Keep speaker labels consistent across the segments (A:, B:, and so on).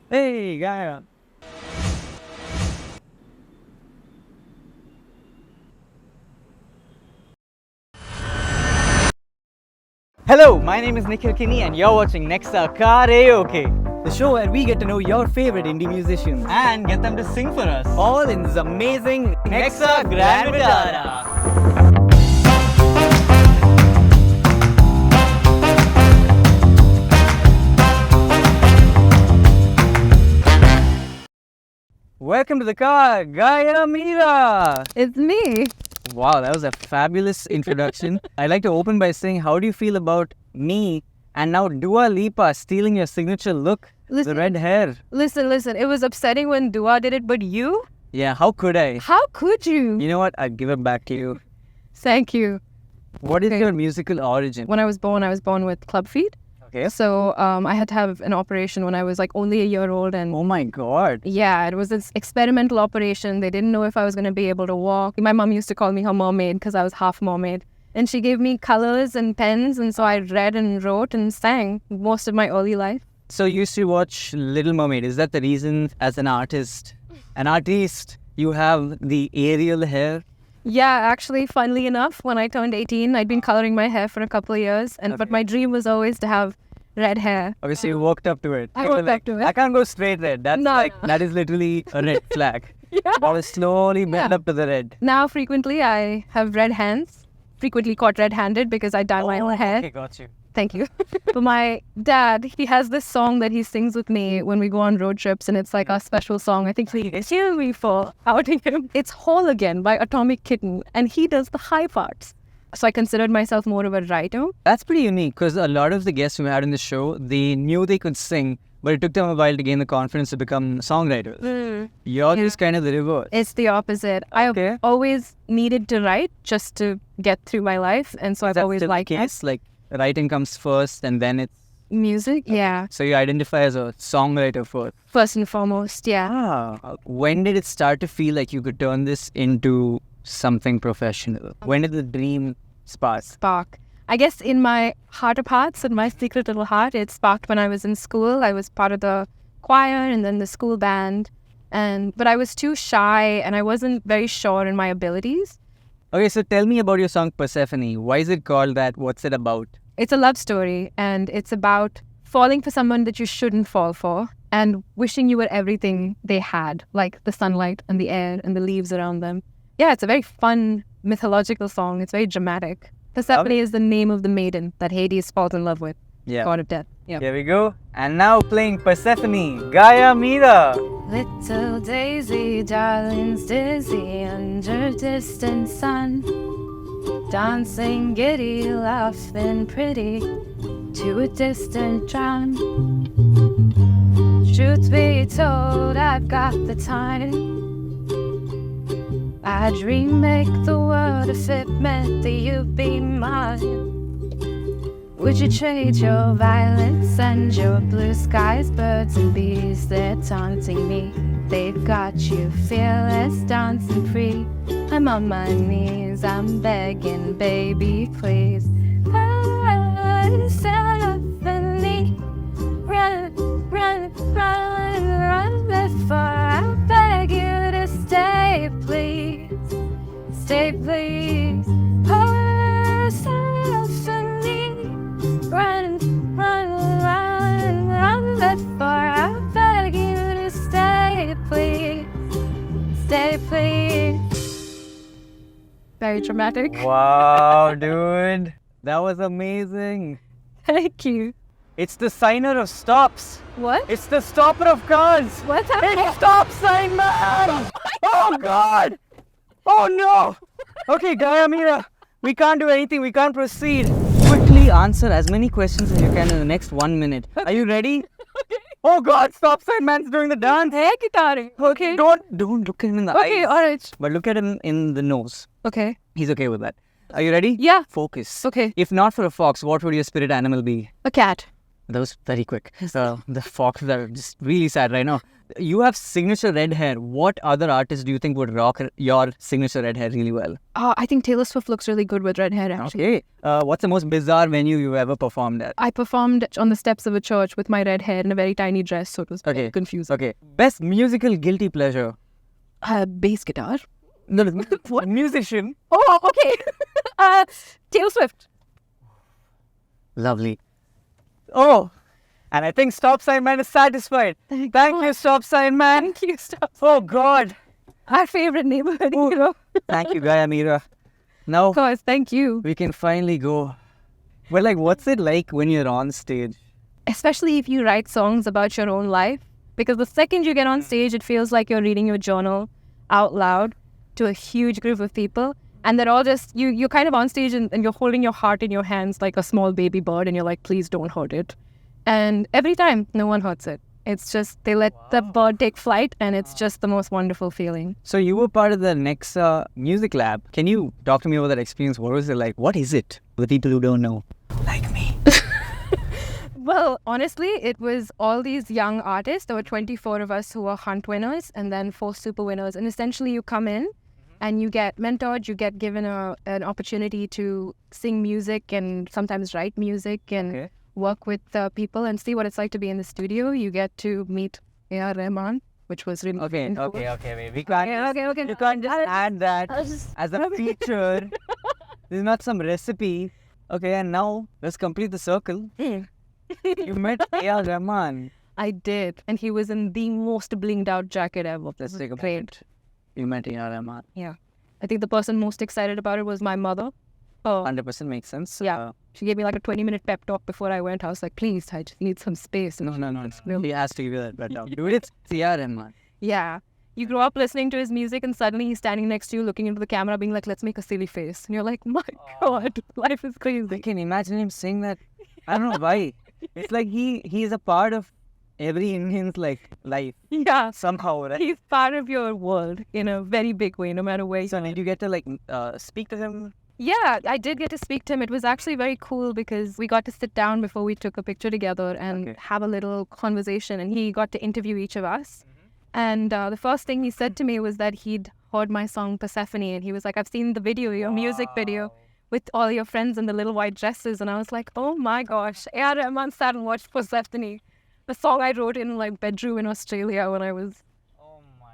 A: Hey, Gaia. Hello, my name is Nikhil Kinney and you're watching NEXA Car-A-Oke,
B: The show where we get to know your favorite indie musicians.
A: and get them to sing for us.
B: All in this amazing
A: NEXA Grand Vitara. Welcome to the car, Gaia Meera.
C: It's me.
A: Wow, that was a fabulous introduction. I'd like to open by saying, how do you feel about me and now Dua Lipa stealing your signature look?
C: Listen.
A: The red hair.
C: Listen. It was upsetting when Dua did it, but you?
A: Yeah, how could I?
C: How could you?
A: You know what? I'll give it back to you.
C: Thank you.
A: What is
C: Okay.
A: your musical origin?
C: When I was born with club feet.
A: Okay.
C: So I had to have an operation when I was like only a year old, and
A: Oh my God.
C: yeah, it was this experimental operation. They didn't know if I was going to be able to walk. My mom used to call me her mermaid because I was half mermaid. And she gave me colors and pens, and so I read and wrote and sang most of my early life.
A: So you used to watch Little Mermaid. Is that the reason as an artist, you have the Ariel hair?
C: Yeah, actually, funnily enough, when I turned 18, I'd been coloring my hair for a couple of years, but
A: Okay.
C: my dream was always to have red hair.
A: Obviously, you walked up to it.
C: I walked up to it.
A: I can't go straight red. That's
C: No,
A: like,
C: no.
A: that is literally a red flag.
C: Yeah.
A: I will slowly bend
C: Yeah.
A: up to the red.
C: Now, frequently, I have red hands, frequently caught red-handed because I dye my own hair.
A: Okay, got you.
C: Thank you. But my dad, he has this song that he sings with me when we go on road trips, and it's like our special song. I think he kill me for outing him. It's Whole Again by Atomic Kitten, and he does the high parts. So I considered myself more of a writer.
A: That's pretty unique because a lot of the guests we had in the show, they knew they could sing, but it took them a while to gain the confidence to become songwriters. Yours is kind of the reverse.
C: It's the opposite. I
A: Okay.
C: have always needed to write just to get through my life, and so I've
A: That's
C: always
A: still the
C: liked
A: case? Like writing comes first and then it's...
C: music. Yeah,
A: So you identify as a songwriter first.
C: first and foremost. Yeah.
A: When did it start to feel like you could turn this into something professional? When did the dream spark?
C: Spark. I guess in my heart of hearts, in my secret little heart, it sparked when I was in school. I was part of the choir and then the school band, but I was too shy and I wasn't very sure in my abilities.
A: Okay, so tell me about your song Persephone. Why is it called that? What's it about?
C: It's a love story, and it's about falling for someone that you shouldn't fall for and wishing you were everything they had, like the sunlight and the air and the leaves around them. Yeah, it's a very fun mythological song. It's very dramatic. Persephone is the name of the maiden that Hades falls in love with,
A: Yeah.
C: god of death. Yeah.
A: Here we go. And now playing Persephone, Gaia Meera.
C: Little daisy, darlings dizzy under distant sun, dancing giddy, laughing pretty to a distant drum. Truth be told, I've got the time. I dream make the world if it meant that you'd be mine. Would you trade your violets and your blue skies, birds and bees? They're taunting me. They've got you fearless, dancing free. I'm on my knees, I'm begging, baby, please. Persephone, run, run, run, run before I beg you to stay, please. Stay, please. Persephone, run, run, run, run before I beg you to stay, please. Stay, please. Very dramatic.
A: Wow, dude. That was amazing.
C: Thank you.
A: It's the signer of stops.
C: What?
A: It's the stopper of cars.
C: What's happening?
A: It's stop sign man. Oh God. Oh no. Okay, Gaia Meera, we can't do anything. We can't proceed. Quickly answer as many questions as you can in the next 1 minute. Are you ready? Oh God, stop sign man's doing the dance.
C: Hey, guitar. Okay.
A: Don't look at him in the
C: Okay,
A: eyes.
C: alright.
A: But look at him in the nose.
C: Okay.
A: He's okay with that. Are you ready?
C: Yeah.
A: Focus.
C: Okay.
A: If not for a fox, what would your spirit animal be?
C: A cat.
A: That was very quick. The foxes are just really sad right now. You have signature red hair. What other artists do you think would rock your signature red hair really well?
C: I think Taylor Swift looks really good with red hair, actually.
A: Okay. What's the most bizarre venue you've ever performed at?
C: I performed on the steps of a church with my red hair in a very tiny dress, so it was very confusing.
A: Okay. Best musical guilty pleasure?
C: Bass guitar.
A: No, what? Musician.
C: Oh, okay. Taylor Swift.
A: Lovely. Oh, and I think Stop Sign Man is satisfied. Thank you, Stop Sign Man.
C: Thank you, Stop.
A: Oh, God.
C: Our favorite neighborhood hero.
A: Thank you, Gaia Meera. Now,
C: Of course, thank you.
A: we can finally go. Well, like, what's it like when you're on stage?
C: Especially if you write songs about your own life. Because the second you get on stage, it feels like you're reading your journal out loud to a huge group of people. And they're all just, you're kind of on stage and you're holding your heart in your hands like a small baby bird. And you're like, please don't hurt it. And every time, no one hurts it. It's just, they let the bird take flight and it's just the most wonderful feeling.
A: So you were part of the NEXA Music Lab. Can you talk to me about that experience? What was it like? What is it for the people who don't know? Like me.
C: Well, honestly, it was all these young artists. There were 24 of us who were Hunt winners and then 4 super winners. And essentially you come in and you get mentored, you get given an opportunity to sing music and sometimes write music and work with people and see what it's like to be in the studio. You get to meet A.R. Rahman, which was really
A: Okay,
C: cool.
A: wait. We can't
C: Okay.
A: You can't just add that as a feature. This is not some recipe. Okay, and now let's complete the circle. You met A.R. Rahman.
C: I did. And he was in the most blinged out jacket ever.
A: Let's take a
C: Great.
A: moment. You met A.R. Rahman.
C: Yeah. I think the person most excited about it was my mother.
A: 100% makes sense.
C: Yeah. She gave me like a 20-minute pep talk before I went. I was like, please, I just need some space. And
A: No. He has to give you that better. Dude, it's A.R. Rahman.
C: yeah. You grow up listening to his music and suddenly he's standing next to you looking into the camera being like, let's make a silly face. And you're like, my God, life is
A: I
C: crazy.
A: can imagine him saying that. I don't know why. It's like he is a part of every Indian's like life
C: Yeah.
A: somehow, right?
C: He's part of your world in a very big way, no matter where
A: So
C: you are.
A: did you get to like speak to him?
C: Yeah, I did get to speak to him. It was actually very cool because we got to sit down before we took a picture together and have a little conversation. And he got to interview each of us. And the first thing he said to me was that he'd heard my song Persephone. And he was like, I've seen the video, your music video with all your friends in the little white dresses. And I was like, oh my gosh, A.R. Rahman sat and watched Persephone, the song I wrote in like bedroom in Australia when I was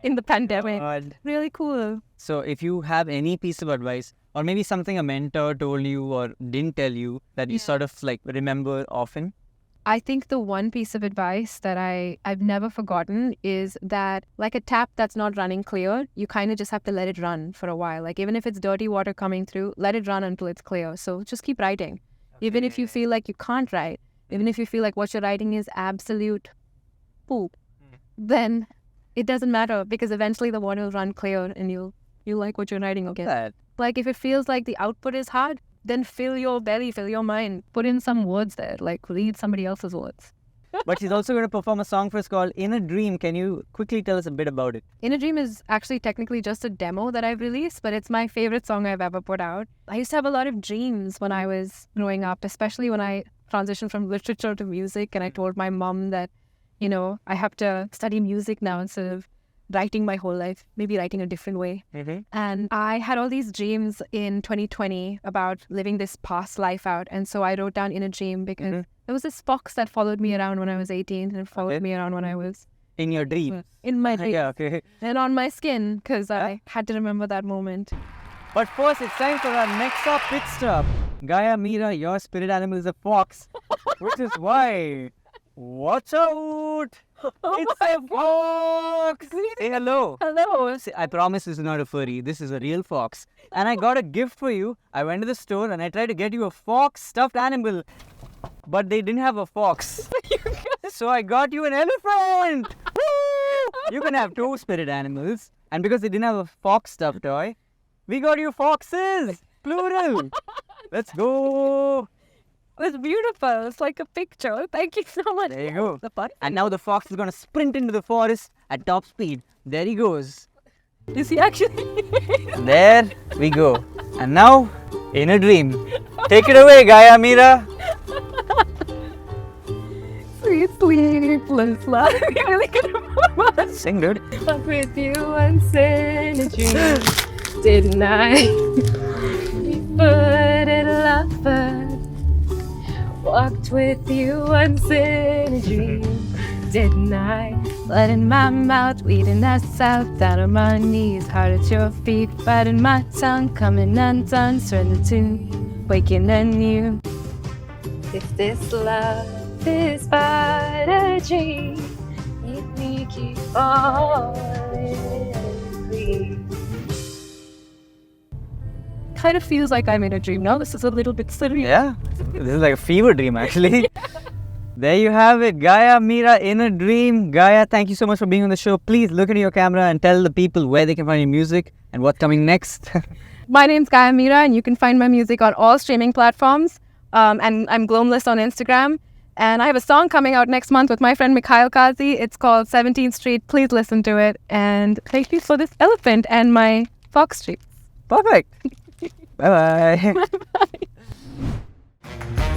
C: in the pandemic.
A: God.
C: Really cool.
A: So if you have any piece of advice or maybe something a mentor told you or didn't tell you that you sort of like remember often?
C: I think the one piece of advice that I've never forgotten is that like a tap that's not running clear, you kind of just have to let it run for a while. Like even if it's dirty water coming through, let it run until it's clear. So just keep writing. Even if you feel like you can't write, even if you feel like what you're writing is absolute poop, then it doesn't matter because eventually the water will run clear and you'll like what you're writing again.
A: That.
C: Like if it feels like the output is hard, then fill your belly, fill your mind. Put in some words there, like read somebody else's words.
A: But she's also going to perform a song for us called In a Dream. Can you quickly tell us a bit about it?
C: In a Dream is actually technically just a demo that I've released, but it's my favorite song I've ever put out. I used to have a lot of dreams when I was growing up, especially when I transitioned from literature to music and I told my mom that, you know, I have to study music now instead of writing my whole life, maybe writing a different way. And I had all these dreams in 2020 about living this past life out. And so I wrote down In a Dream because there was this fox that followed me around when I was 18 and it followed me around when I was
A: In your dream.
C: in my dream
A: Yeah, okay.
C: and on my skin because I had to remember that moment.
A: But first, it's time for our NEXA pit stop. Gaia Meera, your spirit animal is a fox, which is why. Watch out! It's a fox! Say hello.
C: Hello.
A: I promise this is not a furry. This is a real fox. And I got a gift for you. I went to the store and I tried to get you a fox stuffed animal. But they didn't have a fox. So I got you an elephant! Woo! You can have 2 spirit animals. And because they didn't have a fox stuffed toy, we got you foxes! Plural! Let's go!
C: It's beautiful. It's like a picture. Thank you so much.
A: There you go.
C: The part.
A: And now the fox is going to sprint into the forest at top speed. There he goes.
C: Is he actually?
A: There we go. And now, In a Dream. Take it away, Gaia Meera.
C: sweet, sleepless love. You're really good at my
A: Sing, dude.
C: Walked with you once in a dream, didn't I? Footed lover. Walked with you once in a dream, didn't I? Blood in my mouth, weeding us out, down on my knees, heart at your feet, biting my tongue, coming undone, surrender to waking anew. If this love is but a dream, make me keep falling, please. Kind of feels like I'm in a dream now. This is a little bit silly.
A: Yeah, this is like a fever dream actually. There you have it, Gaia Meera in a dream. Gaia, thank you so much for being on the show. Please look into your camera and tell the people where they can find your music and what's coming next.
C: My name's Gaia Meera, and you can find my music on all streaming platforms. And I'm Glomeless on Instagram. And I have a song coming out next month with my friend Mikhail Kazi. It's called 17th Street. Please listen to it. And thank you for this elephant and my fox streets.
A: Perfect. Bye-bye.
C: Bye.